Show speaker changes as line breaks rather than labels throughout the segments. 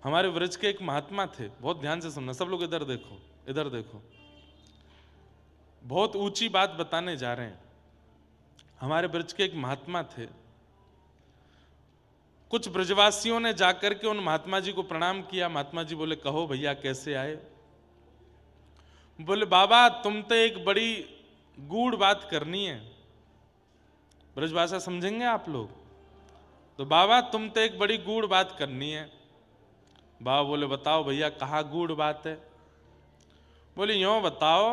हमारे व्रज के एक महात्मा थे, बहुत ध्यान से सुनना सब लोग, इधर देखो, इधर देखो, बहुत ऊंची बात बताने जा रहे हैं। हमारे ब्रज के एक महात्मा थे, कुछ ब्रजवासियों ने जाकर के उन महात्मा जी को प्रणाम किया। महात्मा जी बोले, कहो भैया कैसे आए? बोले, बाबा तुम तो एक बड़ी गूढ़ बात करनी है। ब्रजभाषा समझेंगे आप लोग? तो बाबा तुम तो एक बड़ी गूढ़ बात करनी है। बाबा बोले, बताओ भैया कहाँ गूढ़ बात है? बोले, यूं बताओ,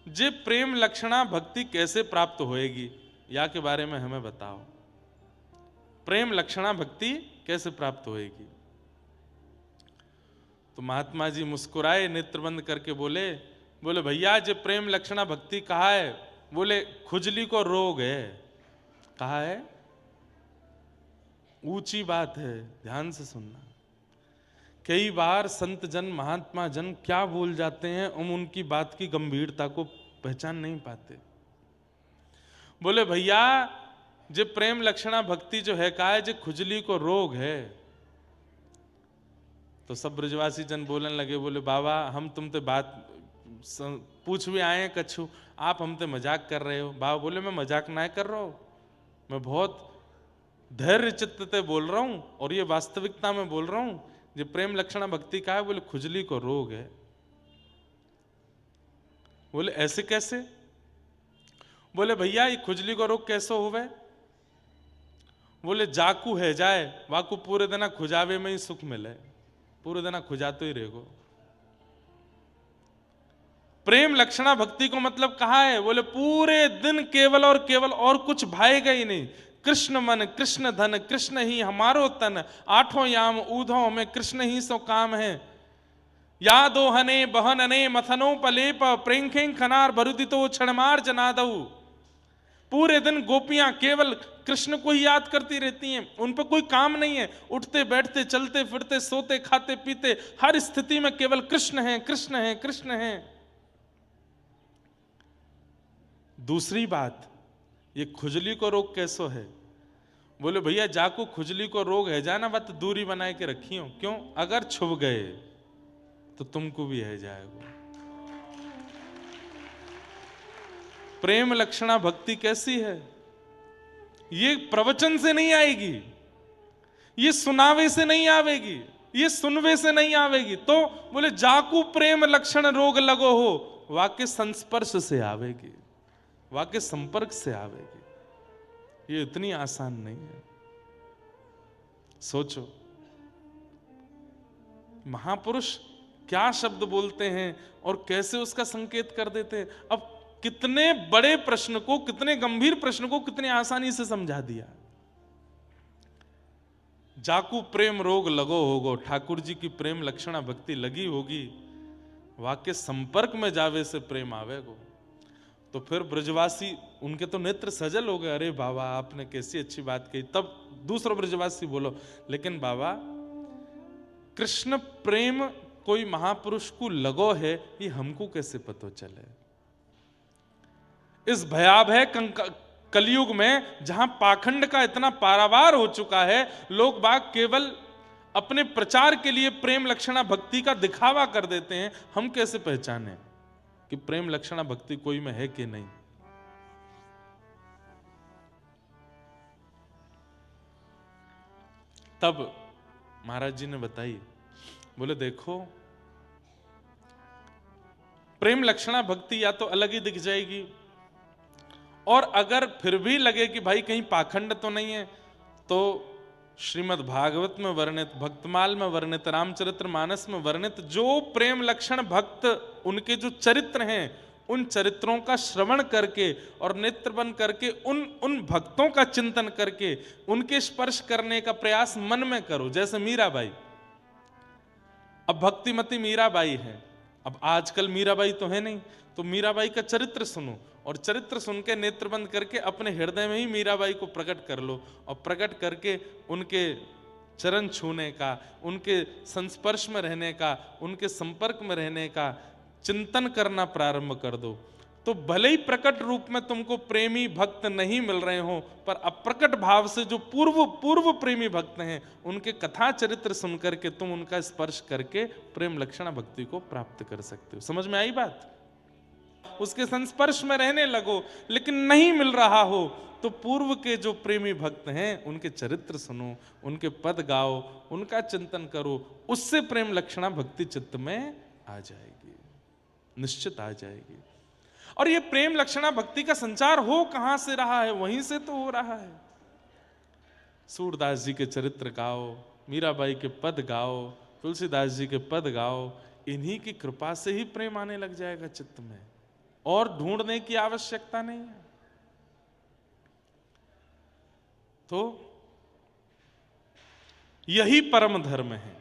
जे प्रेम लक्षणा भक्ति कैसे प्राप्त होएगी, या के बारे में हमें बताओ। प्रेम लक्षणा भक्ति कैसे प्राप्त होएगी? तो महात्मा जी मुस्कुराए, नेत्र बंद करके बोले भैया जे प्रेम लक्षणा भक्ति कहा है? बोले, खुजली को रोग है। कहा है? ऊंची बात है, ध्यान से सुनना। कई बार संत जन, महात्मा जन क्या बोल जाते हैं, हम उनकी बात की गंभीरता को पहचान नहीं पाते। बोले, भैया जे प्रेम लक्षणा भक्ति जो है, कहा है जे खुजली को रोग है। तो सब ब्रजवासी जन बोलने लगे, बोले, बाबा हम तुमसे बात पूछ भी आए हैं कछु, आप हमसे मजाक कर रहे हो। बाबा बोले, मैं मजाक ना कर रहा हूं, मैं बहुत धैर्य चित्त से बोल रहा हूं और ये वास्तविकता में बोल रहा हूं। जो प्रेम लक्षणा भक्ति का है, बोले खुजली को रोग है। बोले, ऐसे कैसे? बोले, भैया ये खुजली को रोग कैसे होवे? बोले, जाकू है जाए वाकू पूरे दिन खुजावे में ही सुख मिले, पूरे दिन खुजाते ही रहेगो। प्रेम लक्षणा भक्ति को मतलब कहा है? बोले, पूरे दिन केवल और केवल और कुछ भाएगा ही नहीं। कृष्ण मन, कृष्ण धन, कृष्ण ही हमारो तन, आठों याम ऊधों में कृष्ण ही सो काम है। यादो हने बहनने मथनो पलेप, प्रेंखें खनार भरुदितो क्षणमार जनादऊ। पूरे दिन गोपियां केवल कृष्ण को ही याद करती रहती हैं, उन पर कोई काम नहीं है। उठते बैठते, चलते फिरते, सोते खाते पीते, हर स्थिति में केवल कृष्ण है, कृष्ण है, कृष्ण है। दूसरी बात, ये खुजली को रोग कैसो है? बोले, भैया जाको खुजली को रोग है जाना, बात दूरी बनाए के रखी हो। क्यों? अगर छुप गए तो तुमको भी है जाएगा। प्रेम लक्षणा भक्ति कैसी है? ये प्रवचन से नहीं आएगी, ये सुनावे से नहीं आवेगी, ये सुनवे से नहीं आवेगी। तो बोले, जाकू प्रेम लक्षण रोग लगो हो, वाक्य संस्पर्श से आवेगी, वाक्य संपर्क से आवेगी। ये इतनी आसान नहीं है। सोचो, महापुरुष क्या शब्द बोलते हैं और कैसे उसका संकेत कर देते हैं। अब कितने बड़े प्रश्न को, कितने गंभीर प्रश्न को कितनी आसानी से समझा दिया। जाकू प्रेम रोग लगो होगो, ठाकुर जी की प्रेम लक्षणा भक्ति लगी होगी, वाक्य संपर्क में जावे से प्रेम आवेगो। तो फिर ब्रजवासी, उनके तो नेत्र सजल हो गए, अरे बाबा आपने कैसी अच्छी बात कही। तब दूसरा ब्रजवासी बोलो, लेकिन बाबा कृष्ण प्रेम कोई महापुरुष को लगो है, ये हमको कैसे पता चले? इस भयावह कलयुग में जहां पाखंड का इतना पारावार हो चुका है, लोग बाग केवल अपने प्रचार के लिए प्रेम लक्षणा भक्ति का दिखावा कर देते हैं। हम कैसे पहचाने कि प्रेम लक्षणा भक्ति कोई में है कि नहीं? तब महाराज जी ने बताई, बोले देखो, प्रेम लक्षणा भक्ति या तो अलग ही दिख जाएगी, और अगर फिर भी लगे कि भाई कहीं पाखंड तो नहीं है, तो श्रीमद् भागवत में वर्णित, भक्तमाल में वर्णित, रामचरितमानस में वर्णित जो प्रेम लक्षण भक्त, उनके जो चरित्र हैं, उन चरित्रों का श्रवण करके और नेत्र बंद करके उन भक्तों का चिंतन करके उनके स्पर्श करने का प्रयास मन में करो। जैसे मीराबाई, अब भक्तिमती मीराबाई है, अब आजकल मीराबाई तो है नहीं, तो मीराबाई का चरित्र सुनो, और चरित्र सुन के नेत्र बंद करके अपने हृदय में ही मीराबाई को प्रकट कर लो, और प्रकट करके उनके चरण छूने का, उनके संस्पर्श में रहने का, उनके संपर्क में रहने का चिंतन करना प्रारंभ कर दो। तो भले ही प्रकट रूप में तुमको प्रेमी भक्त नहीं मिल रहे हो, पर अप्रकट भाव से जो पूर्व प्रेमी भक्त हैं उनके कथा चरित्र सुनकर के तुम उनका स्पर्श करके प्रेम लक्षणा भक्ति को प्राप्त कर सकते हो। समझ में आई बात? उसके संस्पर्श में रहने लगो, लेकिन नहीं मिल रहा हो तो पूर्व के जो प्रेमी भक्त हैं उनके चरित्र सुनो, उनके पद गाओ, उनका चिंतन करो, उससे प्रेम लक्षणा भक्ति चित्त में आ जाएगी, निश्चित आ जाएगी। और ये प्रेम लक्षणा भक्ति का संचार हो कहां से रहा है? वहीं से तो हो रहा है। सूरदास जी के चरित्र गाओ, मीराबाई के पद गाओ, तुलसीदास जी के पद गाओ, इन्हीं की कृपा से ही प्रेम आने लग जाएगा चित्त में, और ढूंढने की आवश्यकता नहीं है। तो यही परम धर्म है।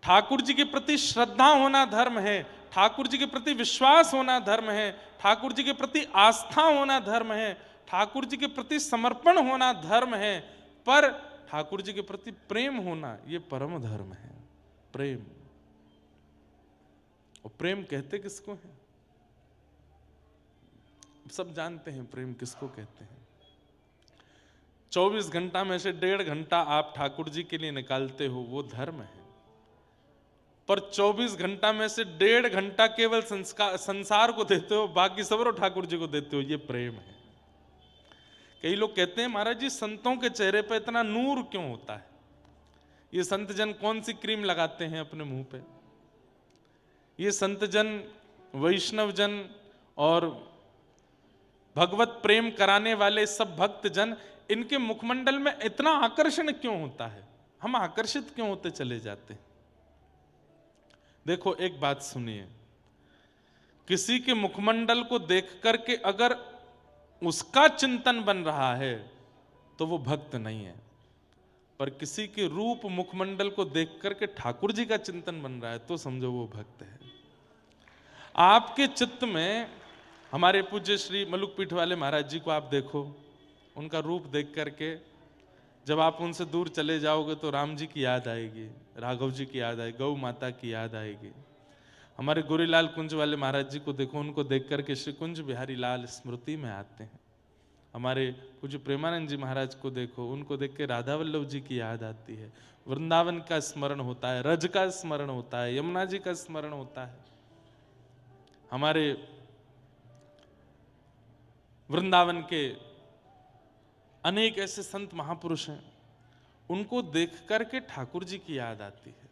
ठाकुर जी के प्रति श्रद्धा होना धर्म है, ठाकुर जी के प्रति विश्वास होना धर्म है, ठाकुर जी के प्रति आस्था होना धर्म है, ठाकुर जी के प्रति समर्पण होना धर्म है, पर ठाकुर जी के प्रति प्रेम होना ये परम धर्म है। प्रेम, और प्रेम कहते किसको है? सब जानते हैं प्रेम किसको कहते हैं। 24 घंटा में से 1.5 घंटा आप ठाकुर जी के लिए निकालते हो, वो धर्म है। पर 24 घंटा में से 1.5 घंटा केवल संसार को देते हो, बाकी सब ठाकुर जी को देते हो, ये प्रेम है। कई लोग कहते हैं महाराज जी संतों के चेहरे पे इतना नूर क्यों होता है? ये संत जन कौन सी क्रीम लगाते हैं अपने मुंह पे? ये संत जन, वैष्णव जन और भगवत प्रेम कराने वाले सब भक्त जन, इनके मुखमंडल में इतना आकर्षण क्यों होता है? हम आकर्षित क्यों होते चले जाते हैं? देखो एक बात सुनिए, किसी के मुखमंडल को देख करके अगर उसका चिंतन बन रहा है तो वो भक्त नहीं है, पर किसी के रूप मुखमंडल को देख करके ठाकुर जी का चिंतन बन रहा है तो समझो वो भक्त है। आपके चित्त में हमारे पूज्य श्री मलुक पीठ वाले महाराज जी को आप देखो, उनका रूप देख करके जब आप उनसे दूर चले जाओगे तो राम जी की याद आएगी, राघव जी की याद आएगी, गौ माता की याद आएगी। हमारे गोरीलाल कुंज वाले महाराज जी को देखो, उनको देख करके श्री कुंज बिहारी लाल स्मृति में आते हैं। हमारे पूज्य प्रेमानंद जी महाराज को देखो, उनको देख के राधा वल्लभ जी की याद आती है, वृंदावन का स्मरण होता है, रज का स्मरण होता है, यमुना जी का स्मरण होता है। हमारे वृंदावन के अनेक ऐसे संत महापुरुष हैं, उनको देख करके ठाकुर जी की याद आती है,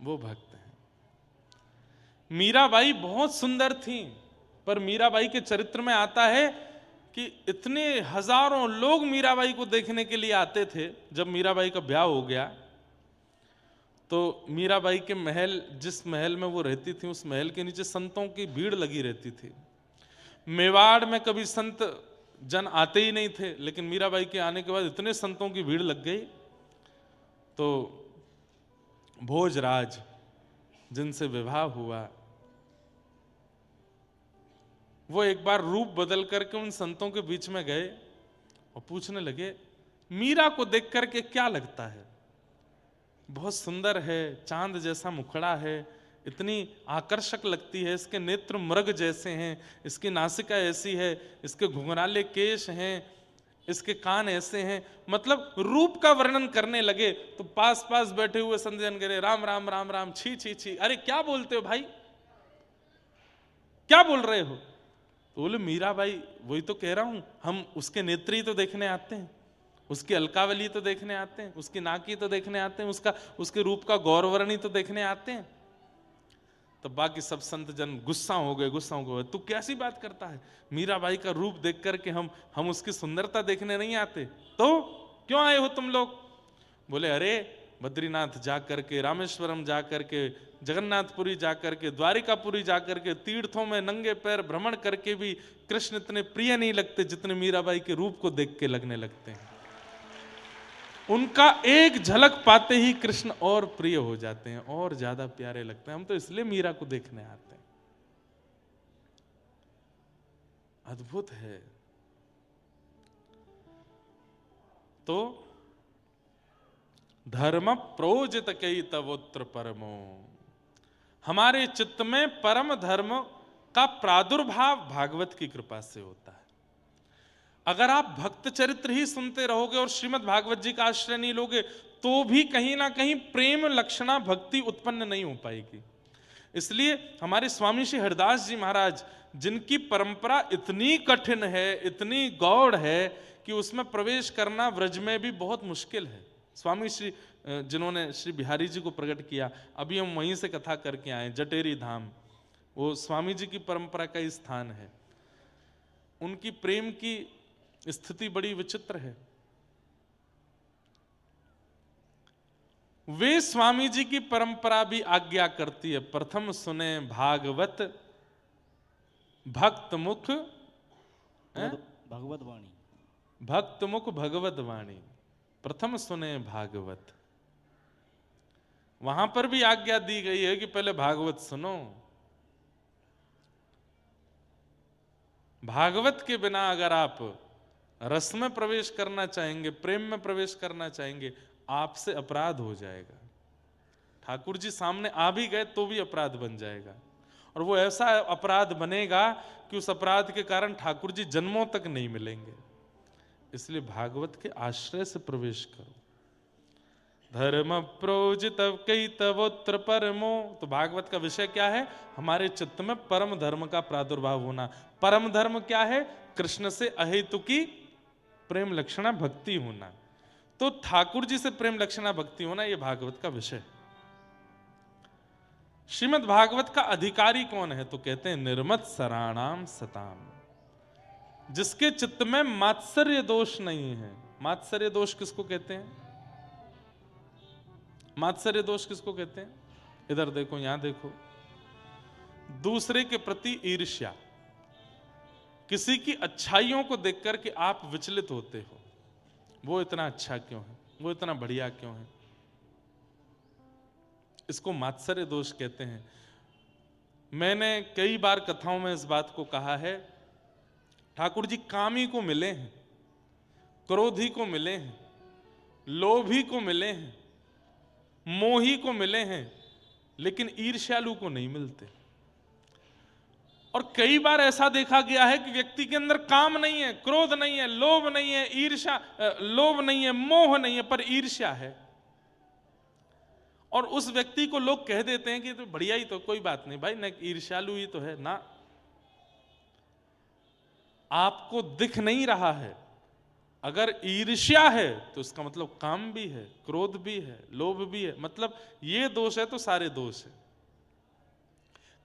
वो भक्त हैं। मीराबाई बहुत सुंदर थी, पर मीराबाई के चरित्र में आता है कि इतने हजारों लोग मीराबाई को देखने के लिए आते थे। जब मीराबाई का ब्याह हो गया तो मीराबाई के महल, जिस महल में वो रहती थी, उस महल के नीचे संतों की भीड़ लगी रहती थी। मेवाड़ में कभी संत जन आते ही नहीं थे, लेकिन मीराबाई के आने के बाद इतने संतों की भीड़ लग गई। तो भोजराज जिनसे विवाह हुआ, वो एक बार रूप बदल करके उन संतों के बीच में गए और पूछने लगे, मीरा को देख करके क्या लगता है? बहुत सुंदर है, चांद जैसा मुखड़ा है, इतनी आकर्षक लगती है, इसके नेत्र मृग जैसे हैं, इसकी नासिका ऐसी है, इसके घुंघराले केश हैं, इसके कान ऐसे हैं। मतलब रूप का वर्णन करने लगे तो पास पास बैठे हुए संत जन कह रहे, राम राम राम राम, छी छी छी, अरे क्या बोलते हो भाई, क्या बोल रहे हो? तो बोले मीराबाई, वही तो कह रहा हूं, हम उसके नेत्र ही तो देखने आते हैं, उसकी अलकावली तो देखने आते हैं, उसकी नाकी तो देखने आते हैं, उसके रूप का गौरवर्णी तो देखने आते हैं। तो बाकी सब संत जन गुस्सा हो गए, तू कैसी बात करता है? मीराबाई का रूप देख करके हम उसकी सुंदरता देखने नहीं आते, तो क्यों आए हो तुम लोग? बोले अरे बद्रीनाथ जा करके, रामेश्वरम जा करके, जगन्नाथपुरी जा करके, द्वारिकापुरी जा करके, तीर्थों में नंगे पैर भ्रमण करके भी कृष्ण इतने प्रिय नहीं लगते जितने मीराबाई के रूप को देख के लगने लगते हैं। उनका एक झलक पाते ही कृष्ण और प्रिय हो जाते हैं, और ज्यादा प्यारे लगते हैं। हम तो इसलिए मीरा को देखने आते हैं। अद्भुत है। तो धर्म प्रोजित कई तवोत्र परमो, हमारे चित्त में परम धर्म का प्रादुर्भाव भागवत की कृपा से होता है। अगर आप भक्त चरित्र ही सुनते रहोगे और श्रीमद् भागवत जी का आश्रय नहीं लोगे तो भी कहीं ना कहीं प्रेम लक्षणा भक्ति उत्पन्न नहीं हो पाएगी। इसलिए हमारे स्वामी श्री हरिदास जी महाराज, जिनकी परंपरा इतनी कठिन है, इतनी गौड़ है कि उसमें प्रवेश करना व्रज में भी बहुत मुश्किल है। स्वामी श्री जिन्होंने श्री बिहारी जी को प्रकट किया, अभी हम वहीं से कथा करके आए, जटेरी धाम, वो स्वामी जी की परंपरा का ही स्थान है। उनकी प्रेम की स्थिति बड़ी विचित्र है। वे स्वामी जी की परंपरा भी आज्ञा करती है, प्रथम सुने भागवत भक्त मुख
भगवत वाणी,
भक्त मुख भगवत वाणी, प्रथम सुने भागवत। वहां पर भी आज्ञा दी गई है कि पहले भागवत सुनो। भागवत के बिना अगर आप रस में प्रवेश करना चाहेंगे, प्रेम में प्रवेश करना चाहेंगे, आपसे अपराध हो जाएगा। ठाकुर जी सामने आ भी गए तो भी अपराध बन जाएगा, और वो ऐसा अपराध बनेगा कि उस अपराध के कारण ठाकुर जी जन्मों तक नहीं मिलेंगे। इसलिए भागवत के आश्रय से प्रवेश करो। धर्म प्रोजित कई तवोत्र परमो, तो भागवत का विषय क्या है? हमारे चित्त में परम धर्म का प्रादुर्भाव होना। परम धर्म क्या है? कृष्ण से अहेतुकी प्रेम लक्षणा भक्ति होना। तो ठाकुर जी से प्रेम लक्षणा भक्ति होना, यह भागवत का विषय है। श्रीमद् भागवत का अधिकारी कौन है? तो कहते हैं निर्मत सराणाम सताम, जिसके चित्त में मात्सर्य दोष नहीं है। मात्सर्य दोष किसको कहते हैं? मात्सर्य दोष किसको कहते हैं? इधर देखो, यहां देखो। दूसरे के प्रति ईर्ष्या, किसी की अच्छाइयों को देखकर के आप विचलित होते हो, वो इतना अच्छा क्यों है, वो इतना बढ़िया क्यों है, इसको मात्सर्य दोष कहते हैं। मैंने कई बार कथाओं में इस बात को कहा है। ठाकुर जी कामी को मिले हैं, क्रोधी को मिले हैं, लोभी को मिले हैं, मोही को मिले हैं, लेकिन ईर्ष्यालु को नहीं मिलते। और कई बार ऐसा देखा गया है कि व्यक्ति के अंदर काम नहीं है, क्रोध नहीं है, लोभ नहीं है, ईर्ष्या लोभ नहीं है, मोह नहीं है, पर ईर्ष्या है। और उस व्यक्ति को लोग कह देते हैं कि तो बढ़िया ही, तो कोई बात नहीं भाई, न ईर्ष्यालु ही तो है ना। आपको दिख नहीं रहा है। अगर ईर्ष्या है तो इसका मतलब काम भी है, क्रोध भी है, लोभ भी है, मतलब ये दोष है तो सारे दोष है।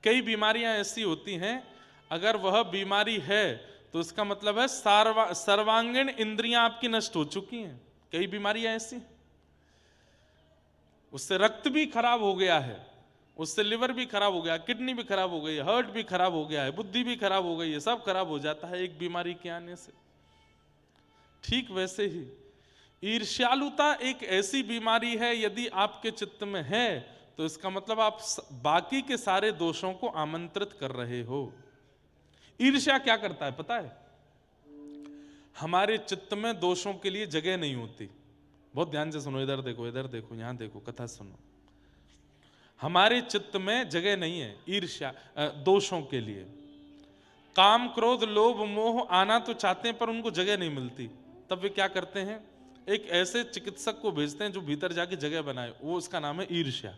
कई बीमारियां ऐसी होती हैं, अगर वह बीमारी है तो इसका मतलब है सर्वांगीण इंद्रियां आपकी नष्ट हो चुकी हैं। कई बीमारियां ऐसी, उससे रक्त भी खराब हो गया है, उससे लिवर भी खराब हो गया, किडनी भी खराब हो गई है, हार्ट भी खराब हो गया है, बुद्धि भी खराब हो गई है, सब खराब हो जाता है एक बीमारी के आने से। ठीक वैसे ही ईर्ष्यालुता एक ऐसी बीमारी है, यदि आपके चित्त में है तो इसका मतलब आप बाकी के सारे दोषों को आमंत्रित कर रहे हो। ईर्ष्या क्या करता है पता है? हमारे चित्त में दोषों के लिए जगह नहीं होती। बहुत ध्यान से सुनो, इधर देखो, इधर देखो, यहां देखो, कथा सुनो। हमारे चित्त में जगह नहीं है ईर्ष्या दोषों के लिए। काम क्रोध लोभ मोह आना तो चाहते हैं पर उनको जगह नहीं मिलती। तब वे क्या करते हैं? एक ऐसे चिकित्सक को भेजते हैं जो भीतर जाके जगह बनाए, वो उसका नाम है ईर्ष्या।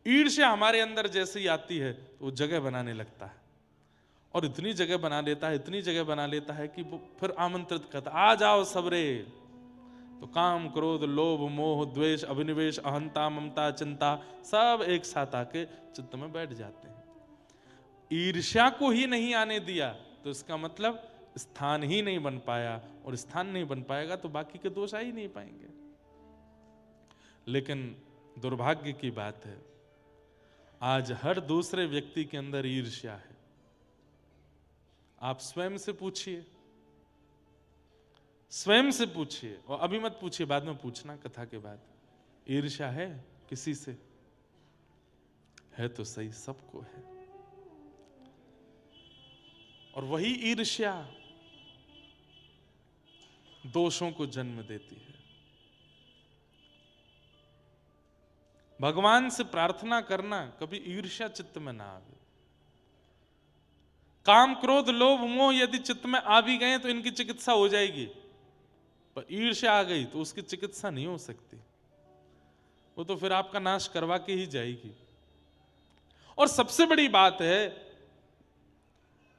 ईर्ष्या हमारे अंदर जैसे ही आती है तो वो जगह बनाने लगता है, और इतनी जगह बना लेता है, इतनी जगह बना लेता है कि वो फिर आमंत्रित करता, आ जाओ सबरे। तो काम क्रोध लोभ मोह द्वेष अभिनिवेश अहंता ममता चिंता सब एक साथ आके चित्त में बैठ जाते हैं। ईर्ष्या को ही नहीं आने दिया तो इसका मतलब स्थान ही नहीं बन पाया, और स्थान नहीं बन पाएगा तो बाकी के दोष आ ही नहीं पाएंगे। लेकिन दुर्भाग्य की बात है, आज हर दूसरे व्यक्ति के अंदर ईर्ष्या है। आप स्वयं से पूछिए, स्वयं से पूछिए, और अभी मत पूछिए, बाद में पूछना कथा के बाद। ईर्ष्या है किसी से? है तो सही, सबको है। और वही ईर्ष्या दोषों को जन्म देती है। भगवान से प्रार्थना करना कभी ईर्ष्या चित्त में ना आवे। काम क्रोध लोभ मोह यदि चित्त में आ भी गए तो इनकी चिकित्सा हो जाएगी, पर ईर्ष्या आ गई तो उसकी चिकित्सा नहीं हो सकती, वो तो फिर आपका नाश करवा के ही जाएगी। और सबसे बड़ी बात है,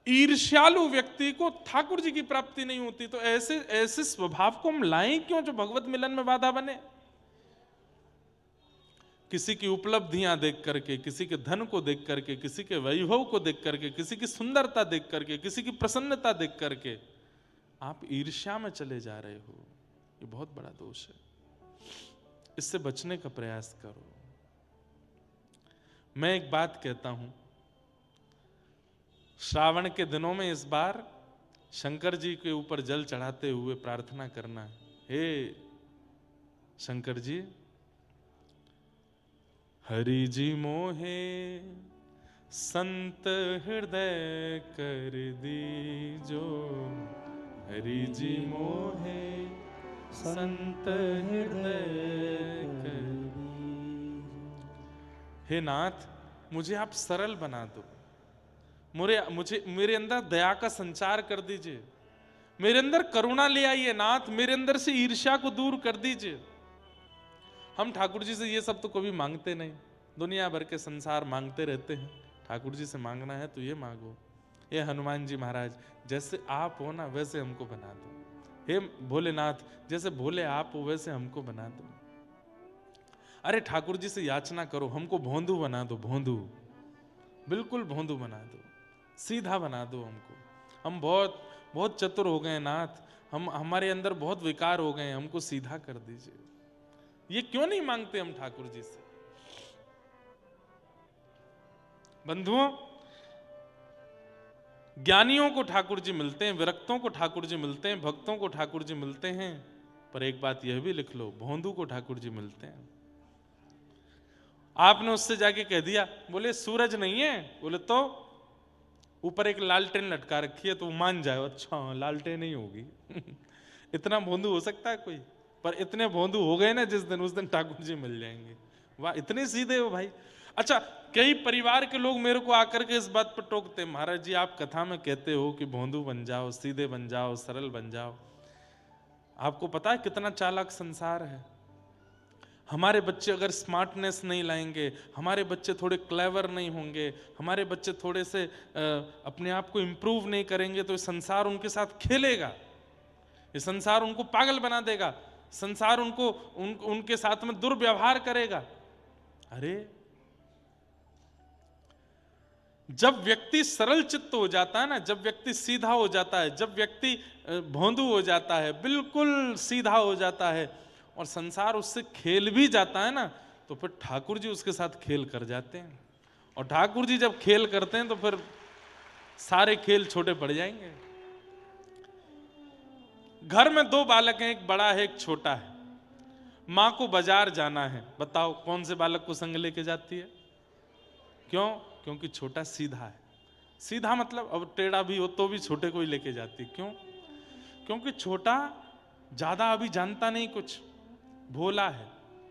ईर्ष्यालु व्यक्ति को ठाकुर जी की प्राप्ति नहीं होती। तो ऐसे ऐसे स्वभाव को हम लाएं क्यों जो भगवत मिलन में बाधा बने? किसी की उपलब्धियां देख करके, किसी के धन को देख करके, किसी के वैभव को देख करके, किसी की सुंदरता देख करके, किसी की प्रसन्नता देख करके आप ईर्ष्या में चले जा रहे हो, ये बहुत बड़ा दोष है। इससे बचने का प्रयास करो। मैं एक बात कहता हूं, श्रावण के दिनों में इस बार शंकर जी के ऊपर जल चढ़ाते हुए प्रार्थना करना, हे शंकर जी, हरि जी मोहे संत हृदय कर दीजो, हरि जी मोहे संत हृदय कर दीजो। हे नाथ, मुझे आप सरल बना दो, मेरे अंदर दया का संचार कर दीजिए, मेरे अंदर करुणा ले आइए नाथ, मेरे अंदर से ईर्ष्या को दूर कर दीजिए। हम ठाकुर जी से ये सब तो कभी मांगते नहीं, दुनिया भर के संसार मांगते रहते हैं। ठाकुर जी से मांगना है तो ये मांगो, ये हनुमान जी महाराज जैसे आप हो ना वैसे हमको बना दो, हे भोलेनाथ जैसे भोले आप हो वैसे हमको बना दो। अरे ठाकुर जी से याचना करो, हमको भोंदू बना दो, भोंदू, बिल्कुल भोंदू बना दो, सीधा बना दो हमको। हम बहुत बहुत चतुर हो गए नाथ, हमारे अंदर बहुत विकार हो गए, हमको सीधा कर दीजिए। ये क्यों नहीं मांगते हम ठाकुर जी से? बंधुओं, ज्ञानियों को ठाकुर जी मिलते हैं, विरक्तों को ठाकुर जी मिलते हैं, भक्तों को ठाकुर जी मिलते हैं, पर एक बात यह भी लिख लो, भोंदू को ठाकुर जी मिलते हैं। आपने उससे जाके कह दिया, बोले सूरज नहीं है, बोले तो ऊपर एक लालटेन लटका रखी है, तो मान जाए अच्छा लालटेन नहीं होगी। इतना भोंदू हो सकता है कोई? पर इतने भोंदू हो गए ना जिस दिन, उस दिन ठाकुर जी मिल जाएंगे। वाह, इतने सीधे हो भाई। अच्छा, कई परिवार के लोग मेरे को आकर के इस बात पर टोकते, महाराज जी आप कथा में कहते हो कि भोंदू बन जाओ, सीधे बन जाओ, सरल बन जाओ। आपको पता है कितना चालाक संसार है? हमारे बच्चे अगर स्मार्टनेस नहीं लाएंगे, हमारे बच्चे थोड़े क्लेवर नहीं होंगे, हमारे बच्चे थोड़े से अपने आप को इंप्रूव नहीं करेंगे, तो ये संसार उनके साथ खेलेगा, ये संसार उनको पागल बना देगा, संसार उनके साथ में दुर्व्यवहार करेगा। अरे जब व्यक्ति सरल चित्त हो जाता है ना, जब व्यक्ति सीधा हो जाता है, जब व्यक्ति भोंदू हो जाता है, बिल्कुल सीधा हो जाता है और संसार उससे खेल भी जाता है ना, तो फिर ठाकुर जी उसके साथ खेल कर जाते हैं। और ठाकुर जी जब खेल करते हैं तो फिर सारे खेल छोटे पड़ जाएंगे। घर में दो बालक हैं, एक बड़ा है एक छोटा है। मां को बाजार जाना है, बताओ कौन से बालक को संग लेके जाती है? क्यों? क्योंकि छोटा सीधा है। सीधा मतलब अब टेढ़ा भी हो तो भी छोटे को ही लेके जाती। क्यों? क्योंकि छोटा ज्यादा अभी जानता नहीं कुछ, भोला है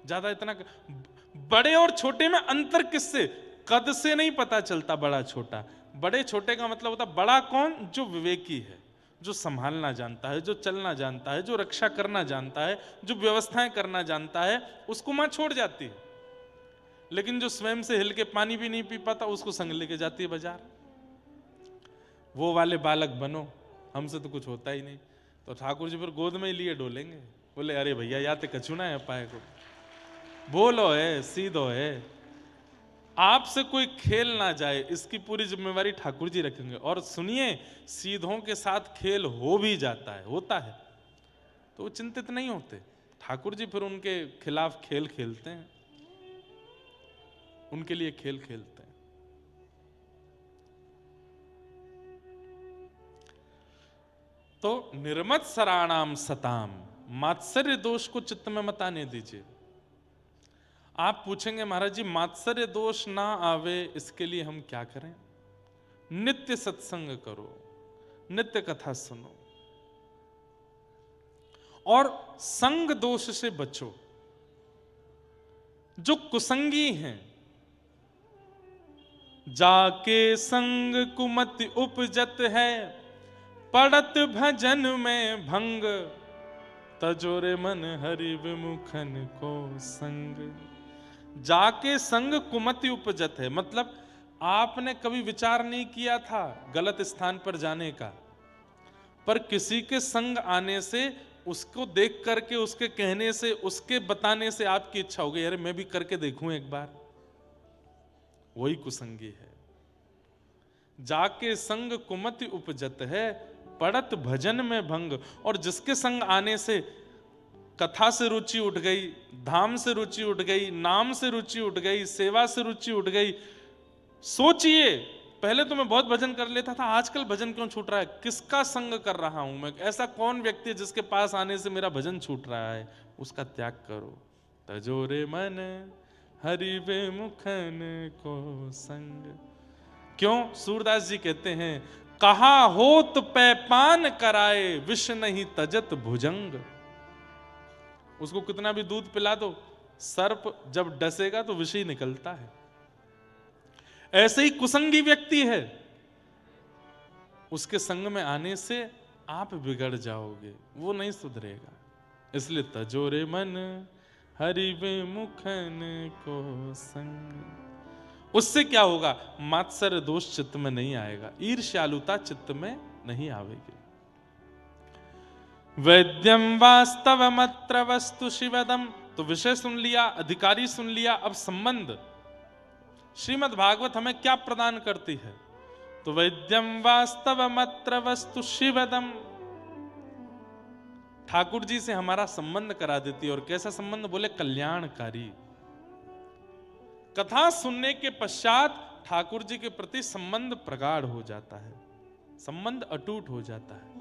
ज्यादा। इतना बड़े और छोटे में अंतर किससे? कद से नहीं पता चलता बड़ा छोटा। बड़े छोटे का मतलब होता बड़ा कौन? जो विवेकी है, जो संभालना जानता है, जो चलना जानता है, जो रक्षा करना जानता है, जो व्यवस्थाएं करना जानता है, उसको मां छोड़ जाती है। लेकिन जो स्वयं से हिल के पानी भी नहीं पी पाता, उसको संग लेके जाती है बाजार। वो वाले बालक बनो, हमसे तो कुछ होता ही नहीं। तो ठाकुर जी फिर गोद में ही लिए डोलेंगे, बोले अरे भैया या तो कछु ना है पाए को, बोलो है सीधो है, आपसे कोई खेल ना जाए, इसकी पूरी जिम्मेवारी ठाकुर जी रखेंगे। और सुनिए, सीधों के साथ खेल हो भी जाता है, होता है, तो वो चिंतित नहीं होते। ठाकुर जी फिर उनके खिलाफ खेल खेलते हैं, उनके लिए खेल खेलते हैं। तो निर्मत सराणाम सताम, मात्सर्य दोष को चित्त में मत आने दीजिए। आप पूछेंगे महाराज जी मात्सर्य दोष ना आवे इसके लिए हम क्या करें? नित्य सत्संग करो, नित्य कथा सुनो और संग दोष से बचो। जो कुसंगी हैं, जाके संग कुमति उपजत है, पड़त भजन में भंग, तजोरे मन हरि विमुखन को संग। जाके संग कुमति उपजत है, मतलब आपने कभी विचार नहीं किया था गलत स्थान पर जाने का, पर किसी के संग आने से, उसको देख करके, उसके कहने से, उसके बताने से आपकी इच्छा हो गई, अरे मैं भी करके देखूं एक बार। वही कुसंगी है। जाके संग कुमति उपजत है, पड़त भजन में भंग। और जिसके संग आने से कथा से रुचि उठ गई, धाम से रुचि उठ गई, नाम से रुचि उठ गई, सेवा से रुचि उठ गई। सोचिए, पहले तो मैं बहुत भजन कर लेता था, आजकल भजन क्यों छूट रहा है? किसका संग कर रहा हूं मैं? ऐसा कौन व्यक्ति है जिसके पास आने से मेरा भजन छूट रहा है? उसका त्याग करो। तजोरे मन हरि विमुखन को संग। क्यों? सूरदास जी कहते हैं, कहा होत पैपान कराए, विष नहीं तजत भुजंग। उसको कितना भी दूध पिला दो, सर्प जब डसेगा तो विष ही निकलता है। ऐसे ही कुसंगी व्यक्ति है, उसके संग में आने से आप बिगड़ जाओगे, वो नहीं सुधरेगा। इसलिए तजोरे मन हरि विमुखन को संग। उससे क्या होगा? मात्सर्य दोष चित्त में नहीं आएगा, ईर्ष्यालुता चित्त में नहीं आवेगी। वैद्यम वास्तवमत्र वस्तु शिवदम। तो विषय सुन लिया, अधिकारी सुन लिया, अब संबंध। श्रीमद् भागवत हमें क्या प्रदान करती है? तो वैद्यम वास्तवमत्र वस्तु शिवदम, ठाकुर जी से हमारा संबंध करा देती है। और कैसा संबंध? बोले कल्याणकारी। कथा सुनने के पश्चात ठाकुर जी के प्रति संबंध प्रगाढ़ हो जाता है, संबंध अटूट हो जाता है।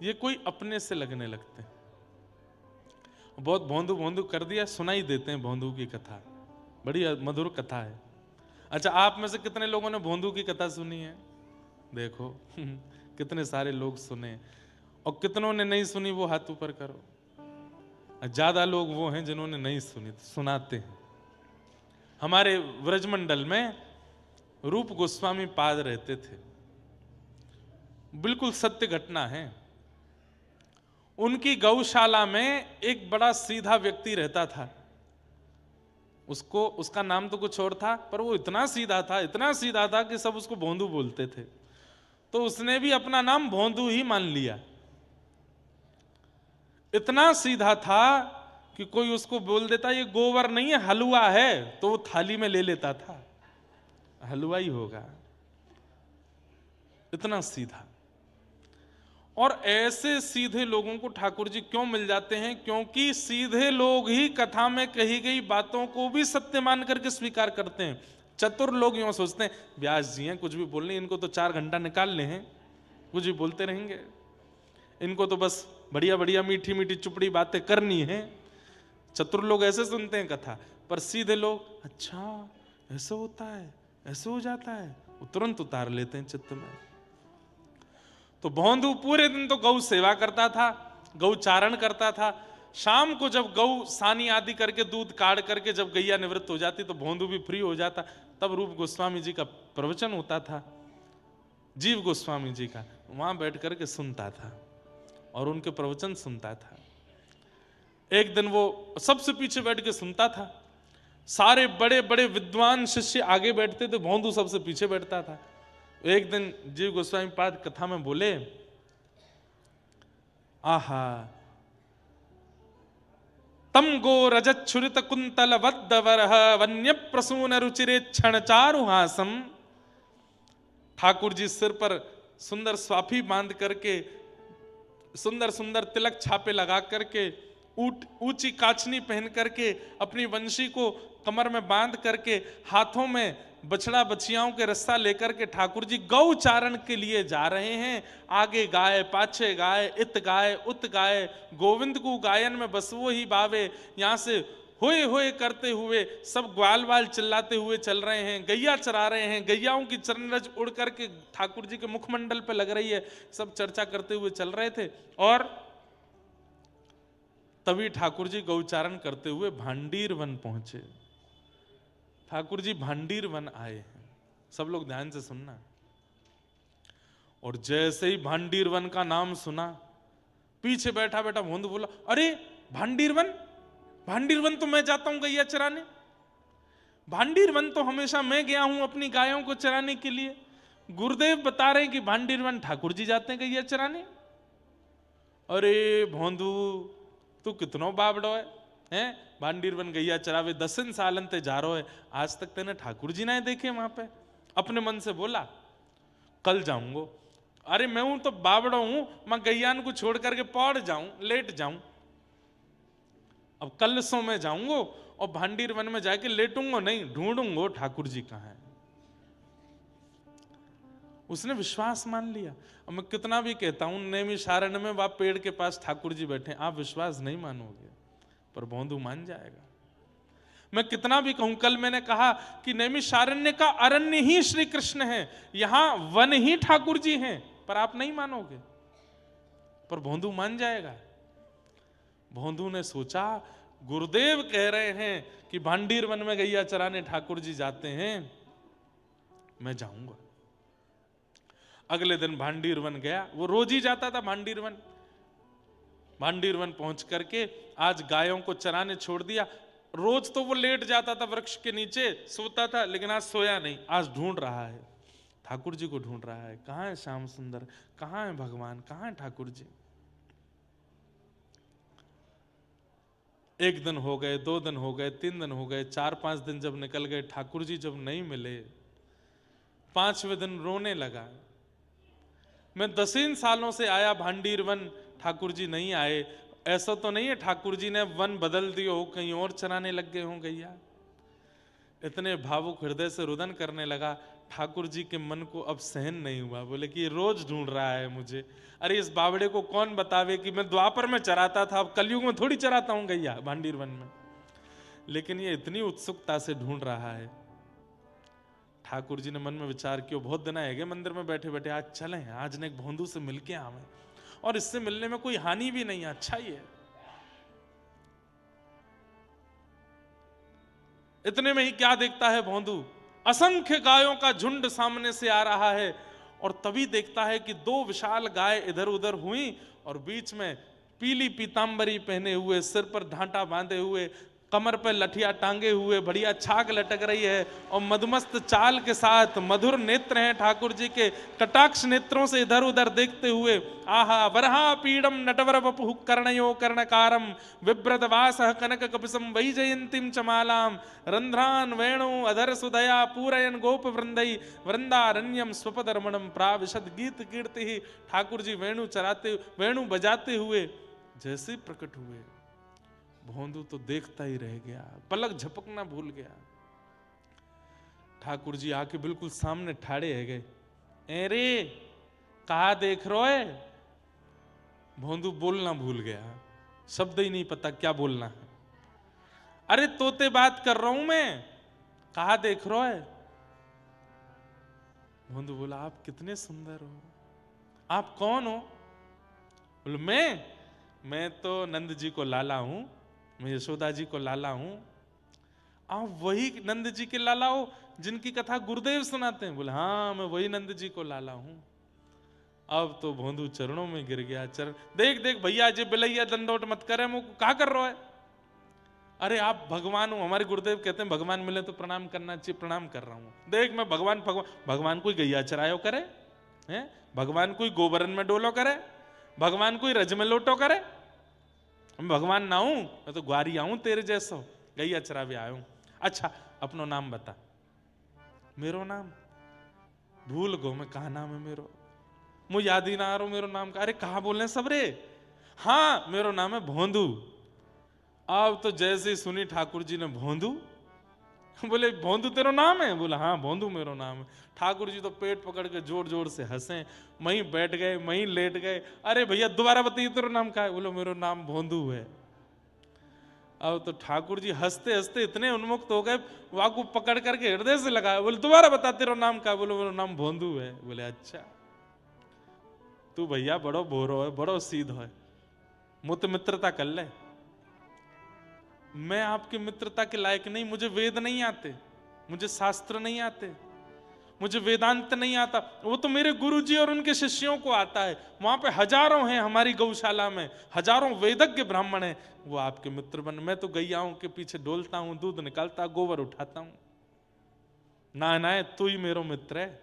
ये कोई अपने से लगने लगते हैं। बहुत भोंदू भोंदू कर दिया, सुनाई देते हैं भोंदू की कथा, बड़ी मधुर कथा है। अच्छा, आप में से कितने लोगों ने भोंदू की कथा सुनी है? देखो कितने सारे लोग सुने, और कितनों ने नहीं सुनी, वो हाथ ऊपर करो। ज्यादा लोग वो हैं जिन्होंने नहीं सुनी, तो सुनाते हैं। हमारे व्रजमंडल में रूप गोस्वामी पाद रहते थे, बिल्कुल सत्य घटना है। उनकी गौशाला में एक बड़ा सीधा व्यक्ति रहता था। उसका नाम तो कुछ और था, पर वो इतना सीधा था, इतना सीधा था कि सब उसको भोंदू बोलते थे। तो उसने भी अपना नाम भोंदू ही मान लिया। इतना सीधा था कि कोई उसको बोल देता ये गोबर नहीं है हलवा है, तो वो थाली में ले लेता था, हलवा ही होगा, इतना सीधा। और ऐसे सीधे लोगों को ठाकुर जी क्यों मिल जाते हैं? क्योंकि सीधे लोग ही कथा में कही गई बातों को भी सत्य मान करके स्वीकार करते हैं। चतुर लोग यूं सोचते हैं, व्यास जी हैं, कुछ भी बोलने, इनको तो 4 घंटा निकालने हैं, कुछ भी बोलते रहेंगे, इनको तो बस बढ़िया बढ़िया मीठी मीठी चुपड़ी बातें करनी है। चतुर लोग ऐसे सुनते हैं कथा, पर सीधे लोग, अच्छा ऐसे होता है, ऐसे हो जाता है, वो तुरंत उतार लेते हैं चित्त में। तो भोंदू पूरे दिन तो गौ सेवा करता था, गौ चारण करता था। शाम को जब गौ सानी आदि करके दूध काढ़ करके जब गैया निवृत्त हो जाती तो भोंदू भी फ्री हो जाता। तब रूप गोस्वामी जी का प्रवचन होता था, जीव गोस्वामी जी का, वहां बैठ करके सुनता था और उनके प्रवचन सुनता था। एक दिन वो सबसे पीछे बैठ के सुनता था, सारे बड़े बड़े विद्वान शिष्य आगे बैठते थे, भोंदू सबसे पीछे बैठता था। एक दिन जीव गोस्वामी पाद कथा में बोले, आहा तम गो रजत छुरित कुंतल वद्दवरह वन्य प्रसून रुचिरे क्षण चारुहासम। ठाकुर जी सिर पर सुंदर स्वाफी बांध करके, सुंदर सुंदर तिलक छापे लगा करके, ऊंची काचनी पहन करके, अपनी वंशी को कमर में बांध करके, हाथों में बछड़ा बछियाओं के रस्सा लेकर के ठाकुर जी गौ चारण के लिए जा रहे हैं। आगे गाय, पाछे गाय, इत गाय, उत गाय, गोविंद को गायन में बस वो ही बावे। यहां से होए होए करते हुए सब ग्वाल वाल चिल्लाते हुए चल रहे हैं, गैया चरा रहे हैं, गैयाओं की चरणरज उड़ करके ठाकुर जी के मुखमंडल पे लग रही है, सब चर्चा करते हुए चल रहे थे। और तभी ठाकुर जी गौचारण करते हुए भांडीर वन पहुंचे। ठाकुर जी भांडीर वन आए हैं। सब लोग ध्यान से सुनना। और जैसे ही भांडीरवन का नाम सुना, पीछे बैठा बैठा भोंदू बोला, अरे भांडीरवन, भांडीरवन तो मैं जाता हूं गैया चराने, भांडीरवन तो हमेशा मैं गया हूं अपनी गायों को चराने के लिए, गुरुदेव बता रहे हैं कि भांडीरवन ठाकुर जी जाते हैं गैया चराने। अरे भोंदू तू कितनो बाबड़ो है, भांडीरवन गैया चरावे 10 सालन ते जा रहो है, आज तक तेने ठाकुर जी ना देखे वहां पे। अपने मन से बोला कल जाऊंगा। अरे मैं हूं तो बाबड़ो हूं, मैं गैयान को छोड़ करके पौड़ जाऊं, लेट जाऊं। अब कल सो मैं जाऊंगा और भांडीरवन में जाके लेटूंगा नहीं, ढूंढूंगा ठाकुर जी कहां है। उसने विश्वास मान लिया। अब मैं कितना भी कहता हूं नैमिषारण्य में वह पेड़ के पास ठाकुर जी बैठे, आप विश्वास नहीं मानोगे, पर भोंदू मान जाएगा। मैं कितना भी कहूं, कल मैंने कहा कि नैमिषारण्य का अरण्य ही श्री कृष्ण है, यहां वन ही ठाकुर जी हैं, पर आप नहीं मानोगे, पर भोंदू मान जाएगा। भोंदू ने सोचा गुरुदेव कह रहे हैं कि भांडीर वन में गैया चराने ठाकुर जी जाते हैं, मैं जाऊंगा। अगले दिन भांडीर वन गया, वो रोज ही जाता था भांडीर वन। भांडीर वन पहुंच करके आज गायों को चराने छोड़ दिया। रोज तो वो लेट जाता था वृक्ष के नीचे, सोता था, लेकिन आज सोया नहीं, आज ढूंढ रहा है, ठाकुर जी को ढूंढ रहा है। कहां है श्याम सुंदर, कहां है भगवान, कहां है ठाकुर जी। 1 दिन हो गए, 2 दिन हो गए, 3 दिन हो गए, 4-5 दिन जब निकल गए, ठाकुर जी जब नहीं मिले, 5वें दिन रोने लगा। मैं 10 सालों से आया भांडीर वन, ठाकुर जी नहीं आए। ऐसा तो नहीं है ठाकुर जी ने वन बदल दिए हो, कहीं और चराने लग गए हों गैया। इतने भावुक हृदय से रुदन करने लगा। ठाकुर जी के मन को अब सहन नहीं हुआ, बोले कि ये रोज ढूंढ रहा है मुझे। अरे इस बावड़े को कौन बतावे कि मैं द्वापर में चराता था, अब कलयुग में थोड़ी चराता हूं गैया भांडीर वन में। लेकिन ये इतनी उत्सुकता से ढूंढ रहा है। ठाकुर जी ने मन में विचार किया, बहुत दिन आएंगे मंदिर में बैठे बैठे, आज चलें, आज ने एक भोंदू से मिलके आवे, और इससे मिलने में कोई हानि भी नहीं है, अच्छा ही है। इतने में ही क्या देखता है भोंदू, असंख्य गायों का झुंड सामने से आ रहा है, और तभी देखता है कि 2 विशाल गाय इधर उधर हुई, और बीच में पीली पीतांबरी पहने हुए, सिर पर ढांटा बांधे हुए, कमर पर लठिया टांगे हुए, बढ़िया छाग लटक रही है, और मदमस्त चाल के साथ मधुर नेत्र हैं ठाकुर जी के, कटाक्ष नेत्रों से इधर उधर देखते हुए, आहा वरहा पीडम नटवर वपुः कर्णयो कर्णकारम विव्रत वासः कनक कपिसम वैजयंतीम चमालाम रंध्रान वेणु अधर सुदया पूरयन गोप वृंदई वृंदारण्यम स्वपदरमणम प्राविशद गीत कीर्ति। ठाकुर जी वेणु बजाते हुए जैसे प्रकट हुए, भोंदू तो देखता ही रह गया, पलक झपकना भूल गया। ठाकुर जी आके बिल्कुल सामने ठाड़े है गए। अरे कहा देख रहे हो है? भोंदू बोलना भूल गया, शब्द ही नहीं पता क्या बोलना है। अरे तोते बात कर रहा हूं मैं, कहा देख रहे हो है? भोंदू बोला, आप कितने सुंदर हो, आप कौन हो? बोले मैं तो नंद जी को लाला हूं, मैं यशोदा जी को लाला हूं। आप वही नंद जी के लाला हो जिनकी कथा गुरुदेव सुनाते हैं? बोले हाँ, मैं वही नंद जी को लाला हूं। अब तो भोंदू चरणों में गिर गया। चरण देख देख भैया, जी बिलैया दंडोट मत करे, मुझको क्या कर रहा है? अरे आप भगवान हो, हमारे गुरुदेव कहते हैं भगवान मिले तो प्रणाम करना चाहिए, प्रणाम कर रहा हूं। देख मैं भगवान कोई गैया चरायो करे हैं? भगवान कोई गोबरन में डोलो करे? भगवान कोई रज में लोटो करे? मैं भगवान ना हूं, मैं तो ग्वारी आऊं तेरे जैसो, गैया चरावे आयो। अच्छा अपनो नाम बता। मेरो नाम भूल गो, मैं कहा नाम है मेरो, मुझे याद ही ना आ रहा मेरो नाम का। अरे कहा बोल रहे सब रे? हाँ मेरो नाम है भोंदू। अब तो जैसे ही सुनी ठाकुर जी ने भोंदू, बोले भोंदू तेरा नाम है? बोला हाँ भोंदू मेरो नाम है। ठाकुर जी तो पेट पकड़ के जोर जोर से हंसे, वहीं बैठ गए, वहीं लेट गए। अरे भैया दोबारा बताइए तेरा नाम क्या है? बोलो मेरो नाम भोंदू है। अब तो ठाकुर जी हंसते हंसते इतने उन्मुक्त हो गए, वाकू पकड़ करके हृदय से लगाया। बोले दोबारा बता तेरा नाम क्या? बोलो मेरा नाम भोंदू है। बोले अच्छा तू भैया बड़ो भोरो है, बड़ो सीधो है, मुझे मित्रता कर ले। मैं आपकी मित्रता के लायक नहीं, मुझे वेद नहीं आते, मुझे शास्त्र नहीं आते, मुझे वेदांत नहीं आता, वो तो मेरे गुरुजी और उनके शिष्यों को आता है। वहां पे हजारों हैं, हमारी गौशाला में हजारों वेदज्ञ ब्राह्मण हैं, वो आपके मित्र बन। मैं तो गैयाओं के पीछे डोलता हूं, दूध निकालता, गोबर उठाता हूं। ना तू ही मेरो मित्र है,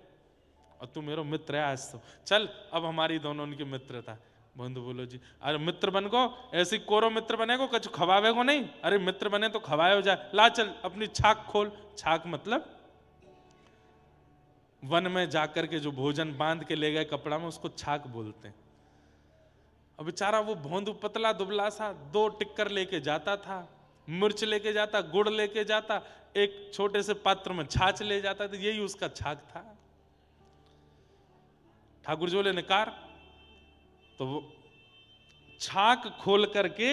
और तू मेरो मित्र है आज तो चल। अब हमारी दोनों उनकी मित्रता। बंधु बोलो जी, अरे मित्र बन को, ऐसी कोरो मित्र बनेगो, कछ खवावे को नहीं। अरे मित्र बने तो खवाए हो जाए, ला चल अपनी छाक खोल। छाक मतलब वन में जाकर के जो भोजन बांध के ले गए कपड़ा में, उसको छाक बोलते हैं। अब बेचारा वो भोंदू पतला दुबला सा 2 टिक्कर लेके जाता था, मिर्च लेके जाता, गुड़ लेके जाता, एक छोटे से पात्र में छाछ ले जाता था, यही उसका छाक था। ठाकुर जी बोले निकार, तो वो छाक खोल करके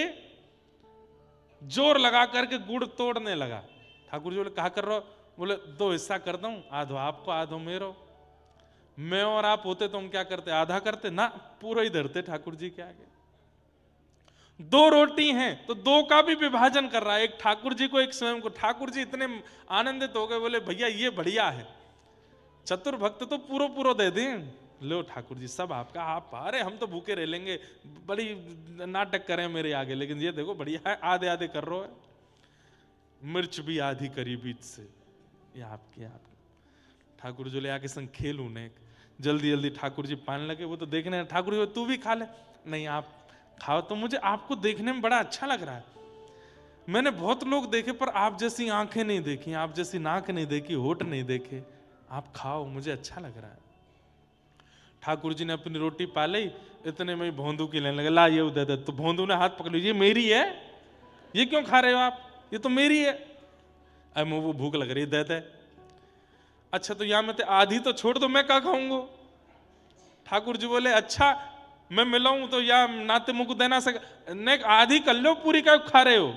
जोर लगा करके गुड़ तोड़ने लगा। ठाकुर जी बोले कहा कर रहे हो? बोले 2 हिस्सा कर दूं, आधो आपको आधो मेरो। मैं और आप होते तो हम क्या करते? आधा करते ना, पूरा ही धरते ठाकुर जी के आगे। 2 रोटी हैं तो 2 का भी विभाजन कर रहा है, एक ठाकुर जी को, एक स्वयं को। ठाकुर जी इतने आनंदित हो गए, बोले भैया ये बढ़िया है, चतुर भक्त तो पूरा पूरा दे दें। लो ठाकुर जी सब आपका, आप अरे हम तो भूखे रह लेंगे, बड़ी नाटक करें मेरे आगे, लेकिन ये देखो बढ़िया है, आधे आधे कर रहे हो। मिर्च भी आधी करी बीच से, ये आपकी आपकी। ठाकुर जी ले आके संग खेलू ने, जल्दी जल्दी ठाकुर जी पाने लगे। वो तो देखने, ठाकुर जी तू भी खा ले। नहीं आप खाओ, तो मुझे आपको देखने में बड़ा अच्छा लग रहा है। मैंने बहुत लोग देखे पर आप जैसी आंखें नहीं देखी, आप जैसी नाक नहीं देखी, होठ नहीं देखे। आप खाओ, मुझे अच्छा लग रहा है। ठाकुर जी ने अपनी रोटी पा ली, इतने में भोंदू की लेने लगे, ला ये दे दे। तो भोंदू ने हाथ पकड़ लिया, ये मेरी है, ये क्यों खा रहे हो आप, ये तो मेरी है। अब वो भूख लग रही, दे दे। अच्छा तो यहां में आधी तो छोड़ दो, मैं क्या खाऊंगा? ठाकुर जी बोले अच्छा मैं मिलाऊं तो या नाते मुंह को देना सके, नहीं आधी कर लो, पूरी क्या खा रहे हो?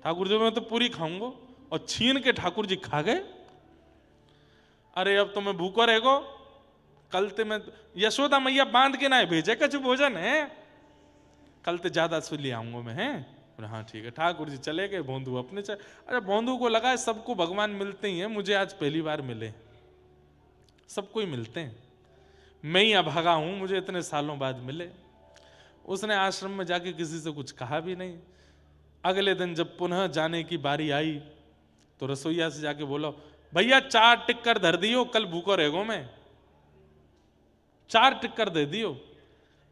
ठाकुर जी मैं तो पूरी खाऊंगा। और छीन के ठाकुर जी खा गए। अरे अब तो मैं भूखो रहेगो, कल ते मैं यशोदा मैया बांध के ना भेजे कछ भोजन है, कल ते ज्यादा सु ले आऊंगा मैं। है हाँ ठीक है। ठाकुर जी चले गए, भोंदू अपने चले। अरे भोंदू को लगा सबको भगवान मिलते ही हैं, मुझे आज पहली बार मिले। सबको ही मिलते हैं, मैं ही अभागा हूं, मुझे इतने सालों बाद मिले। उसने आश्रम में जाके किसी से कुछ कहा भी नहीं। अगले दिन जब पुनः जाने की बारी आई तो रसोईया से जाके बोलो, भैया 4 टिक्कर धर दियो, कल भूखो रहेगो मैं, 4 टिक्कर दे दियो।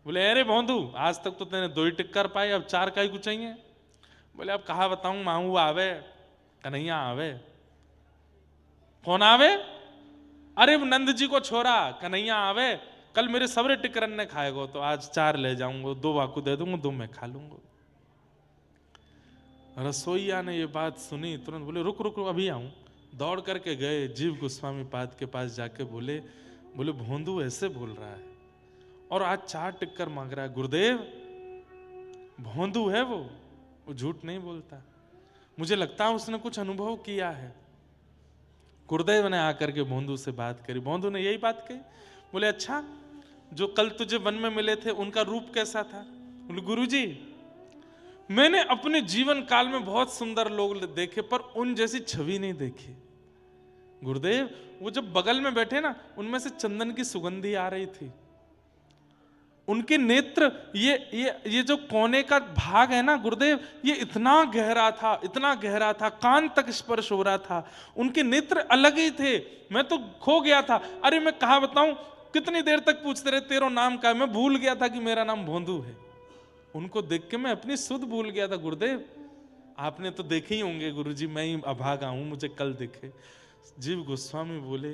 बोले अरे भोंदू आज तक तो तेने 2 ही टिक्कर पाए, अब 4 का ही कुछ चाहिए? बोले अब कहा बताऊं, माहू आवे, कन्हैया आवे। कौन आवे? अरे नंद जी को छोरा कन्हैया आवे, कल मेरे सबरे टिक्कर ने खाएगो, तो आज 4 ले जाऊंगा, 2 वाकू दे दूंगा, 2 मैं खा लूंगा। रसोईया ने ये बात सुनी, तुरंत बोले रुक रुक रुक अभी आऊं। दौड़ करके गए, जीव गोस्वामी पाद के पास जाके बोले भोंदू ऐसे बोल रहा है और आज 4 टिक्कर मांग रहा है। गुरुदेव भोंदू है वो झूठ नहीं बोलता, मुझे लगता है उसने कुछ अनुभव किया है। गुरुदेव ने आकर के भोंदू से बात करी, भोंदू ने यही बात कही। बोले अच्छा जो कल तुझे वन में मिले थे उनका रूप कैसा था? बोले गुरुजी मैंने अपने जीवन काल में बहुत सुंदर लोग देखे पर उन जैसी छवि नहीं देखी। गुरुदेव वो जब बगल में बैठे ना, उनमें से चंदन की सुगंधी आ रही थी। उनके नेत्र, ये जो कोने का भाग है ना गुरुदेव, ये इतना गहरा था, इतना गहरा था, कान तक स्पर्श हो रहा था। उनके नेत्र अलग ही थे, मैं तो खो गया था। अरे मैं कहा बताऊं, कितनी देर तक पूछते रहे तेरा नाम क्या है, मैं भूल गया था कि मेरा नाम भोंदू है। उनको देख के मैं अपनी सुध भूल गया था। गुरुदेव आपने तो देखे ही होंगे गुरुजी, मैं ही अभागा हूं, मुझे कल दिखे। जीव गोस्वामी बोले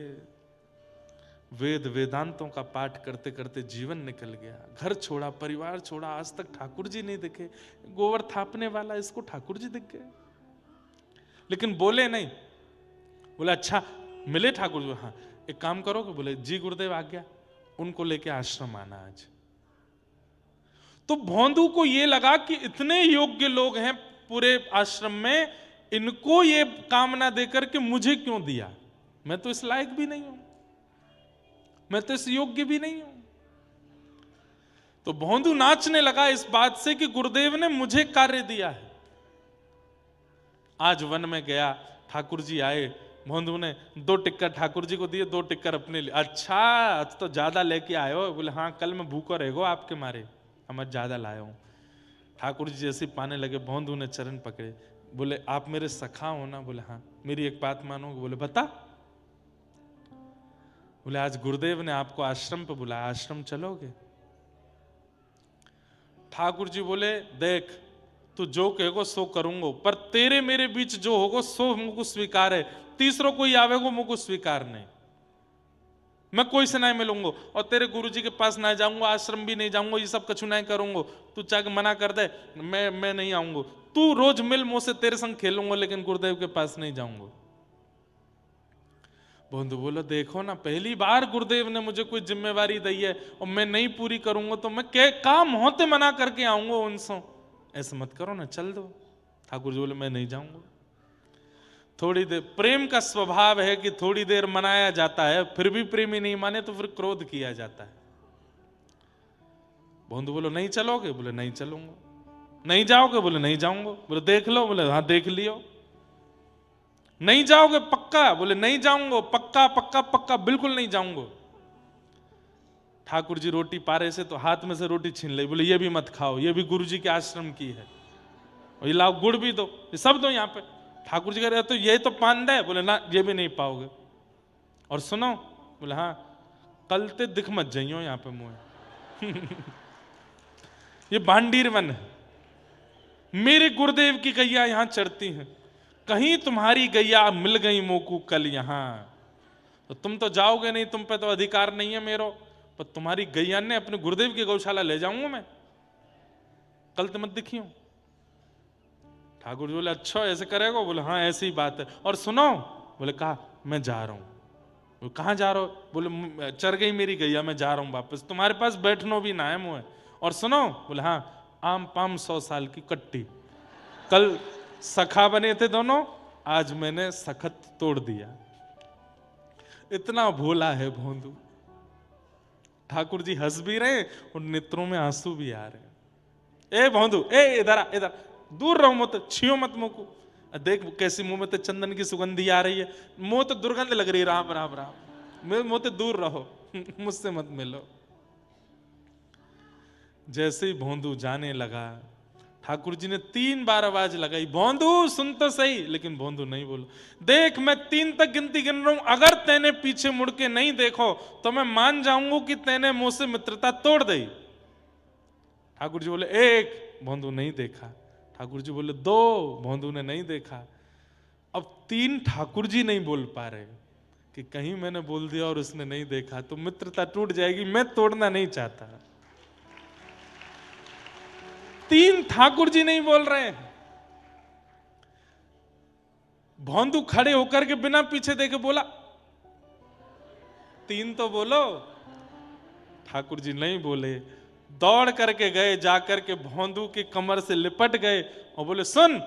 वेद वेदांतों का पाठ करते करते जीवन निकल गया, घर छोड़ा, परिवार छोड़ा, आज तक ठाकुर जी नहीं दिखे। गोबर थापने वाला इसको ठाकुर जी दिख गए, लेकिन बोले नहीं। बोले अच्छा मिले ठाकुर जी? हाँ एक काम करोगे? बोले जी गुरुदेव आज्ञा। उनको लेके आश्रम आना आज। तो भोंदू को ये लगा कि इतने योग्य लोग हैं पूरे आश्रम में, इनको ये कामना देकर के मुझे क्यों दिया? मैं तो इस लायक भी नहीं हूं, मैं तो इस योग्य भी नहीं हूं। तो भोंदू नाचने लगा इस बात से कि गुरुदेव ने मुझे कार्य दिया है। आज वन में गया, ठाकुर जी आए, भोंदू ने 2 टिक्कर ठाकुर जी को दिए, 2 टिक्कर अपने लिए। अच्छा, आज तो ज्यादा लेके आए हो। बोले हाँ, कल मैं भूखो रहेगो आपके मारे, हम ज्यादा लाए हूं। ठाकुर जी जैसे पाने लगे, भोंदू ने चरण पकड़े, बोले आप मेरे सखा हो ना? बोले हाँ। मेरी एक बात मानोगे? बोले बता। बोले आज गुरुदेव ने आपको आश्रम पे बुलाया, आश्रम चलोगे? ठाकुर जी बोले देख, तू जो कहेगो सो करूंगो, पर तेरे मेरे बीच जो होगो सो मुझको स्वीकार है, तीसरो कोई आवेगो मुझको स्वीकार नहीं। मैं कोई से नहीं मिलूंगा और तेरे गुरुजी के पास ना जाऊंगा, आश्रम भी नहीं जाऊंगा, ये सब कछु नहीं करूंगा। तू चाहे मना कर दे, मैं नहीं आऊंगा। तू रोज मिल मुझसे, तेरे संग खेलूंगा, लेकिन गुरुदेव के पास नहीं जाऊंगा। भोंदू बोलो देखो ना, पहली बार गुरुदेव ने मुझे कोई जिम्मेवारी दी है और मैं नहीं पूरी करूंगा तो मैं क्या काम होते मना करके आऊंगा उनसे। ऐसा मत करो ना, चल दो। ठाकुर जी बोले मैं नहीं जाऊंगा। थोड़ी देर, प्रेम का स्वभाव है कि थोड़ी देर मनाया जाता है, फिर भी प्रेमी नहीं माने तो फिर क्रोध किया जाता है। भोंदू बोलो नहीं चलोगे? बोले नहीं चलूंगा। नहीं जाओगे? बोले नहीं जाऊंगा। बोले देख लो? बोले हाँ देख लियो। नहीं जाओगे पक्का? बोले नहीं जाऊंगा, पक्का पक्का पक्का, बिल्कुल नहीं जाऊंगा। ठाकुर जी रोटी पारे से तो हाथ में से रोटी छीन ली, बोले ये भी मत खाओ, ये भी गुरु जी के आश्रम की है, और ये लाओ गुड़ भी दो, ये सब दो यहाँ पे। ठाकुर जी कह रहे तो ये तो पांडा है। बोले ना, ये भी नहीं पाओगे। और सुनो? बोले हाँ, कल ते दिख मत जाइयो यहाँ पे मुझे। ये भांडीर वन है, मेरे गुरुदेव की गैया यहाँ चढ़ती हैं, कहीं तुम्हारी गैया मिल गई मोकू कल यहाँ तो तुम तो जाओगे नहीं, तुम पे तो अधिकार नहीं है मेरो, पर तुम्हारी गैया ने अपने गुरुदेव की गौशाला ले जाऊंगा मैं, कल तो मत दिखियो। ठाकुर जी बोले अच्छा ऐसे करेगा? बोले हाँ ऐसी ही बात है। और सुनो? बोले कहा मैं जा रहा हूं। कहाँ जा रहा हो? बोले चर गई मेरी गैया, मैं जा रहा हूं वापस, तुम्हारे पास बैठनो भी ना है मुझे। और सुनो? बोले हाँ, आम पाम 100 साल की कट्टी, कल सखा बने थे दोनों, आज मैंने सखत तोड़ दिया। इतना भोला है भोंदू। ठाकुर जी हंस भी रहे और नेत्रों में आंसू भी आ रहे। ए भोंदू, ए इधर आ, इधर दूर रहो, मत छियो मत मुंह को। देख कैसी मुंह में तो चंदन की सुगंधी आ रही है, मुंह तो दुर्गंध लग रही है। राम राम राम, मुंह तो दूर रहो, मुझसे मत मिलो। जैसे ही भोंदू जाने लगा, ठाकुर जी ने 3 बार आवाज लगाई, भोंदू सुन तो सही, लेकिन भोंदू नहीं बोलो। देख मैं 3 तक गिनती गिन रहा हूं, अगर तेने पीछे मुड़ के नहीं देखो तो मैं मान जाऊंगा कि तेने मुझसे मित्रता तोड़ दी। ठाकुर जी बोले 1, भोंदू नहीं देखा। ठाकुर जी बोले 2, भोंदू ने नहीं देखा। अब 3 ठाकुर जी नहीं बोल पा रहे कि कहीं मैंने बोल दिया और उसने नहीं देखा तो मित्रता टूट जाएगी, मैं तोड़ना नहीं चाहता। 3 ठाकुर जी नहीं बोल रहे हैं। भोंदू खड़े होकर के बिना पीछे देखे बोला 3 तो बोलो। ठाकुर जी नहीं बोले, दौड़ करके गए, जाकर के भोंदू की कमर से लिपट गए और बोले सुन,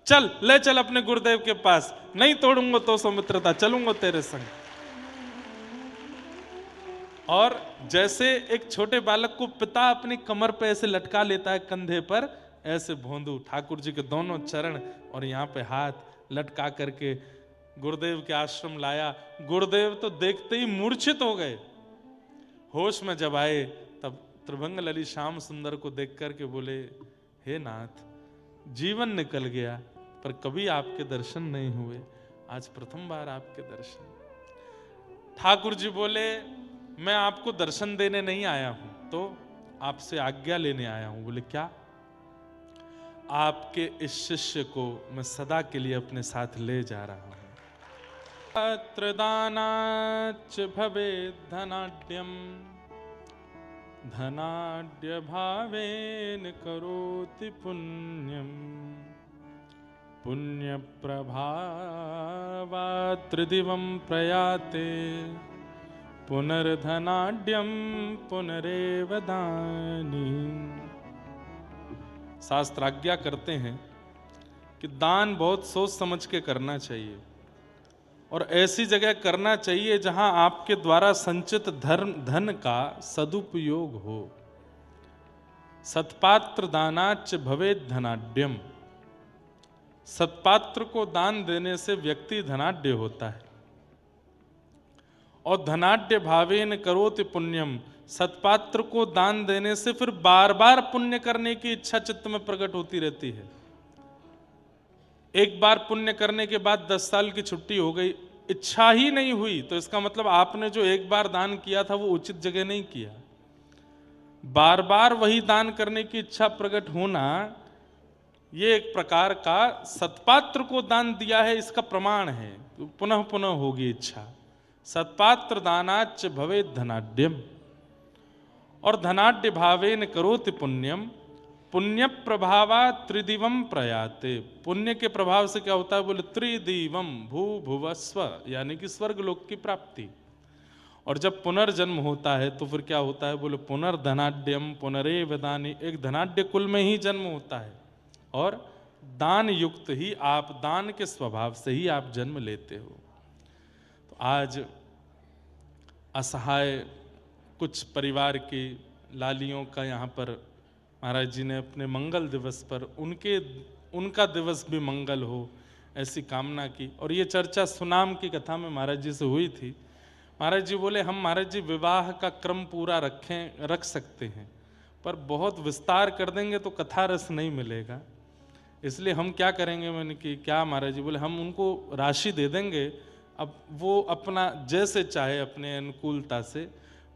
चल ले चल अपने गुरुदेव के पास, नहीं तोड़ूंगा तो सो मित्रता, चलूंगा तेरे संग। और जैसे एक छोटे बालक को पिता अपनी कमर पे ऐसे लटका लेता है कंधे पर, ऐसे भोंदू ठाकुर जी के दोनों चरण और यहाँ पे हाथ लटका करके गुरुदेव के आश्रम लाया। गुरुदेव तो देखते ही मूर्छित हो गए। होश में जब आए तब त्रिभंग लली श्याम सुंदर को देख करके बोले हे नाथ, जीवन निकल गया पर कभी आपके दर्शन नहीं हुए, आज प्रथम बार आपके दर्शन। ठाकुर जी बोले मैं आपको दर्शन देने नहीं आया हूं, तो आपसे आज्ञा लेने आया हूं। बोले क्या? आपके इस शिष्य को मैं सदा के लिए अपने साथ ले जा रहा हूं। दानाच भवे धनाढ्यम, धनाढ्य भावेन करोति पुण्यम, पुण्य प्रभावात् त्रिदिवं प्रयाते, पुनर्धनाढ्यम पुनरेव दानी। शास्त्र आज्ञा करते हैं कि दान बहुत सोच समझ के करना चाहिए और ऐसी जगह करना चाहिए जहां आपके द्वारा संचित धन का सदुपयोग हो। सत्पात्र दानाच भवेत् धनाढ्यम, सत्पात्र को दान देने से व्यक्ति धनाढ्य होता है। और धनाढ्य भावेन करोति पुण्यम, सत्पात्र को दान देने से फिर बार बार पुण्य करने की इच्छा चित्त में प्रकट होती रहती है। एक बार पुण्य करने के बाद 10 साल की छुट्टी हो गई, इच्छा ही नहीं हुई, तो इसका मतलब आपने जो एक बार दान किया था वो उचित जगह नहीं किया। बार बार वही दान करने की इच्छा प्रकट होना, ये एक प्रकार का सत्पात्र को दान दिया है इसका प्रमाण है। तो पुनः पुनः होगी इच्छा। सत्पात्र दानाच्च भवेत् धनाढ्यम, और धनाढ्य भावेन करोति पुण्यम, पुण्य प्रभावा त्रिदिवम प्रयाते। पुण्य के प्रभाव से क्या होता है? बोले त्रिदिवम, भू भुवस्व, यानी कि स्वर्ग लोक की प्राप्ति। और जब पुनर्जन्म होता है तो फिर क्या होता है? बोले पुनर्धनाढ्यम पुनरेव दानी, एक धनाढ्य कुल में ही जन्म होता है और दान युक्त ही आप, दान के स्वभाव से ही आप जन्म लेते हो। तो आज असहाय कुछ परिवार की लालियों का यहाँ पर महाराज जी ने अपने मंगल दिवस पर उनका दिवस भी मंगल हो, ऐसी कामना की। और ये चर्चा सुनाम की कथा में महाराज जी से हुई थी। महाराज जी बोले हम महाराज जी विवाह का क्रम पूरा रख सकते हैं, पर बहुत विस्तार कर देंगे तो कथा रस नहीं मिलेगा, इसलिए हम क्या करेंगे। मैंने कि क्या महाराज जी? बोले हम उनको राशि दे देंगे, अब वो अपना जैसे चाहे अपने अनुकूलता से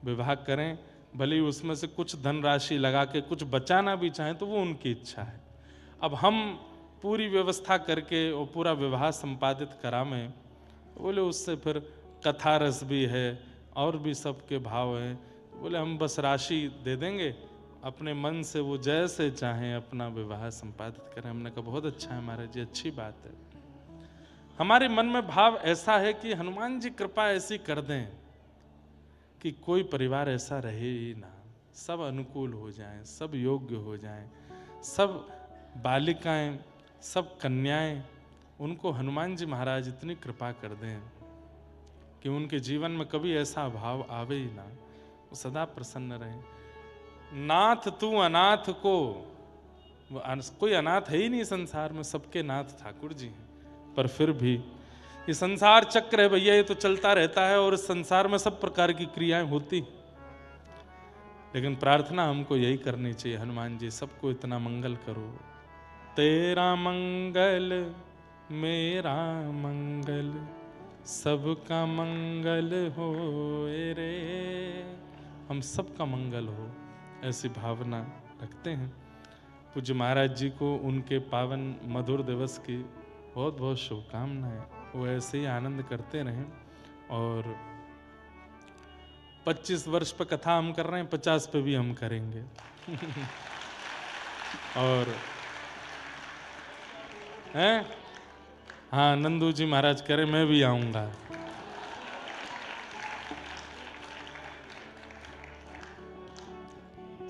विवाह करें, भले ही उसमें से कुछ धनराशि लगा के कुछ बचाना भी चाहें तो वो उनकी इच्छा है। अब हम पूरी व्यवस्था करके और पूरा विवाह संपादित करावें, बोले उससे फिर कथा रस भी है और भी सबके भाव हैं। बोले हम बस राशि दे देंगे, अपने मन से वो जैसे चाहें अपना विवाह संपादित करें। हमने कहा बहुत अच्छा है महाराज जी, अच्छी बात है। हमारे मन में भाव ऐसा है कि हनुमान जी कृपा ऐसी कर दें कि कोई परिवार ऐसा रहे ही ना, सब अनुकूल हो जाएं, सब योग्य हो जाएं, सब बालिकाएं, सब कन्याएं, उनको हनुमान जी महाराज इतनी कृपा कर दें कि उनके जीवन में कभी ऐसा भाव आवे ही ना, वो सदा प्रसन्न रहें। नाथ तू अनाथ को, कोई अनाथ है ही नहीं संसार में, सबके नाथ ठाकुर जी हैं। पर फिर भी ये संसार चक्र है भैया, ये तो चलता रहता है और इस संसार में सब प्रकार की क्रियाएं होती, लेकिन प्रार्थना हमको यही करनी चाहिए, हनुमान जी सबको इतना मंगल करो। तेरा मंगल मेरा मंगल सबका मंगल हो रे, हम सबका मंगल हो, ऐसी भावना रखते हैं। पूज्य महाराज जी को उनके पावन मधुर दिवस की बहुत बहुत शुभकामनाएं। वो ऐसे ही आनंद करते रहें। और 25 वर्ष पर कथा हम कर रहे हैं, 50 पे भी हम करेंगे। और हैं, हाँ नंदू जी महाराज करें, मैं भी आऊंगा।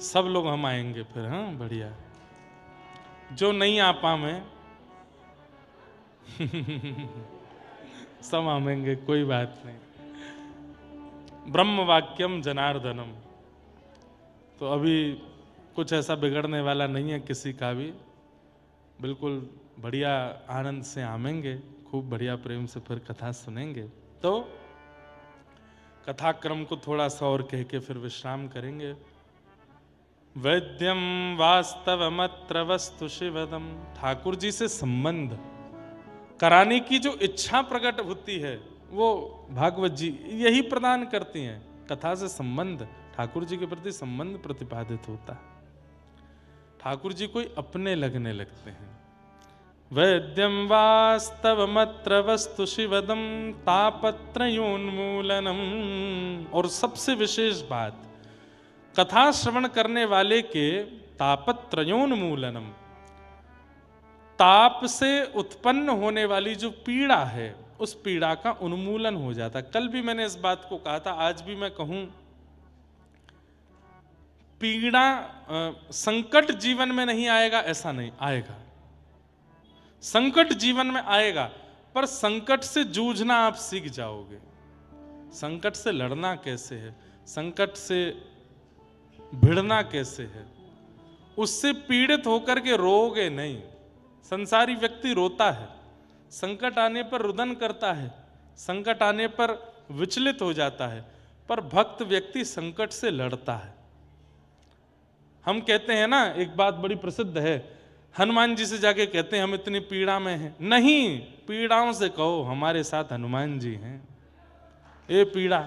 सब लोग हम आएंगे फिर, हाँ बढ़िया। जो नहीं आ पावे सब आवेंगे, कोई बात नहीं। ब्रह्म वाक्यम जनार्दनम, तो अभी कुछ ऐसा बिगड़ने वाला नहीं है किसी का भी, बिल्कुल बढ़िया आनंद से आवेंगे, खूब बढ़िया प्रेम से फिर कथा सुनेंगे। तो कथाक्रम को थोड़ा सा और कह के फिर विश्राम करेंगे। वैद्यम वास्तवमत्र वस्तु शिवदम, ठाकुर जी से संबंध कराने की जो इच्छा प्रकट होती है वो भागवत जी यही प्रदान करती हैं। कथा से संबंध, ठाकुर जी के प्रति संबंध प्रतिपादित होता है, ठाकुर जी कोई अपने लगने लगते हैं। वैद्यम वास्तवमत्र वस्तु शिवदम तापत्रयोन्मूलनम, और सबसे विशेष बात, कथा श्रवण करने वाले के तापत्रयोन्मूलनम, ताप से उत्पन्न होने वाली जो पीड़ा है उस पीड़ा का उन्मूलन हो जाता। कल भी मैंने इस बात को कहा था, आज भी मैं कहूं, पीड़ा संकट जीवन में नहीं आएगा ऐसा नहीं, आएगा संकट जीवन में आएगा, पर संकट से जूझना आप सीख जाओगे। संकट से लड़ना कैसे है, संकट से भिड़ना कैसे है, उससे पीड़ित होकर के रोओगे नहीं। संसारी व्यक्ति रोता है, संकट आने पर रुदन करता है, संकट आने पर विचलित हो जाता है, पर भक्त व्यक्ति संकट से लड़ता है। हम कहते हैं ना, एक बात बड़ी प्रसिद्ध है, हनुमान जी से जाके कहते हैं हम इतनी पीड़ा में हैं। नहीं, पीड़ाओं से कहो हमारे साथ हनुमान जी हैं। ये पीड़ा